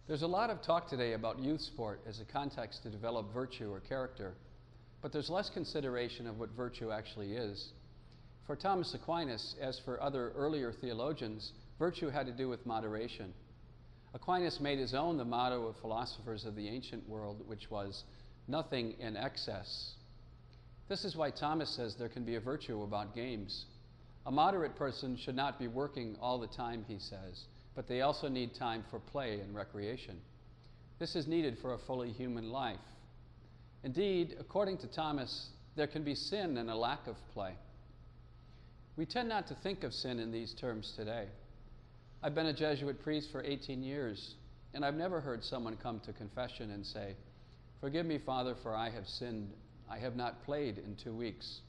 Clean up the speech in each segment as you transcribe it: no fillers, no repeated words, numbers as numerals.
There's a lot of talk today about youth sport as a context to develop virtue or character, but there's less consideration of what virtue actually is. For Thomas Aquinas, as for other earlier theologians, virtue had to do with moderation. Aquinas made his own the motto of philosophers of the ancient world, which was, "Nothing in excess." This is why Thomas says there can be a virtue about games. A moderate person should not be working all the time, he says, but they also need time for play and recreation. This is needed for a fully human life. Indeed, according to Thomas, there can be sin and a lack of play. We tend not to think of sin in these terms today. I've been a Jesuit priest for 18 years, and I've never heard someone come to confession and say, "Forgive me, Father, for I have sinned. I have not played in 2 weeks."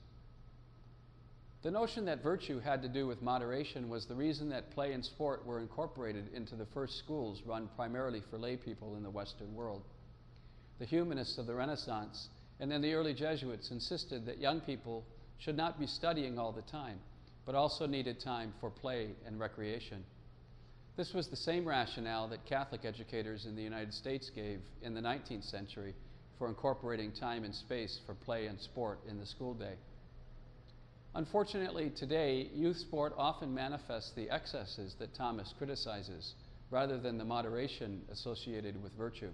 The notion that virtue had to do with moderation was the reason that play and sport were incorporated into the first schools run primarily for lay people in the Western world. The humanists of the Renaissance and then the early Jesuits insisted that young people should not be studying all the time, but also needed time for play and recreation. This was the same rationale that Catholic educators in the United States gave in the 19th century for incorporating time and space for play and sport in the school day. Unfortunately, today, youth sport often manifests the excesses that Thomas criticizes, rather than the moderation associated with virtue.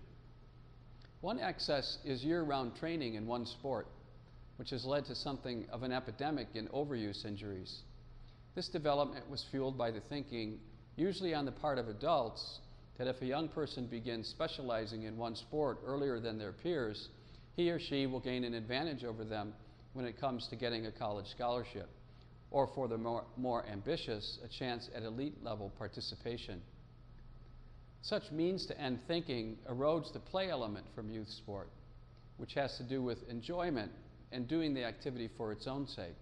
One excess is year-round training in one sport, which has led to something of an epidemic in overuse injuries. This development was fueled by the thinking, usually on the part of adults, that if a young person begins specializing in one sport earlier than their peers, he or she will gain an advantage over them when it comes to getting a college scholarship, or for the more ambitious, a chance at elite level participation. Such means-to-end thinking erodes the play element from youth sport, which has to do with enjoyment and doing the activity for its own sake.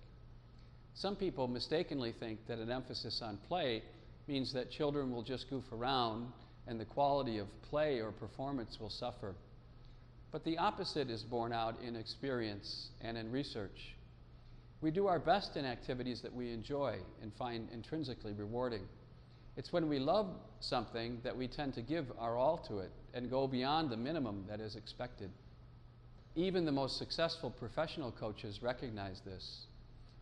Some people mistakenly think that an emphasis on play means that children will just goof around and the quality of play or performance will suffer. But the opposite is borne out in experience and in research. We do our best in activities that we enjoy and find intrinsically rewarding. It's when we love something that we tend to give our all to it and go beyond the minimum that is expected. Even the most successful professional coaches recognize this.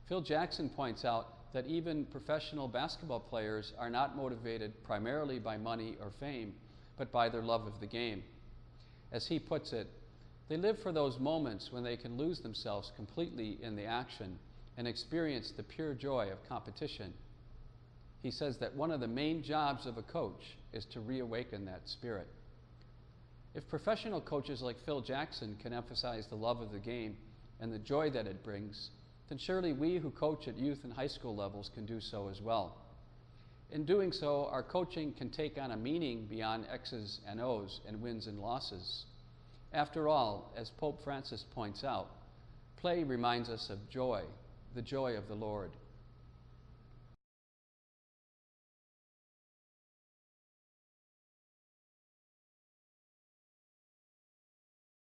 Phil Jackson points out that even professional basketball players are not motivated primarily by money or fame, but by their love of the game. As he puts it, they live for those moments when they can lose themselves completely in the action and experience the pure joy of competition. He says that one of the main jobs of a coach is to reawaken that spirit. If professional coaches like Phil Jackson can emphasize the love of the game and the joy that it brings, then surely we who coach at youth and high school levels can do so as well. In doing so, our coaching can take on a meaning beyond X's and O's and wins and losses. After all, as Pope Francis points out, play reminds us of joy, the joy of the Lord.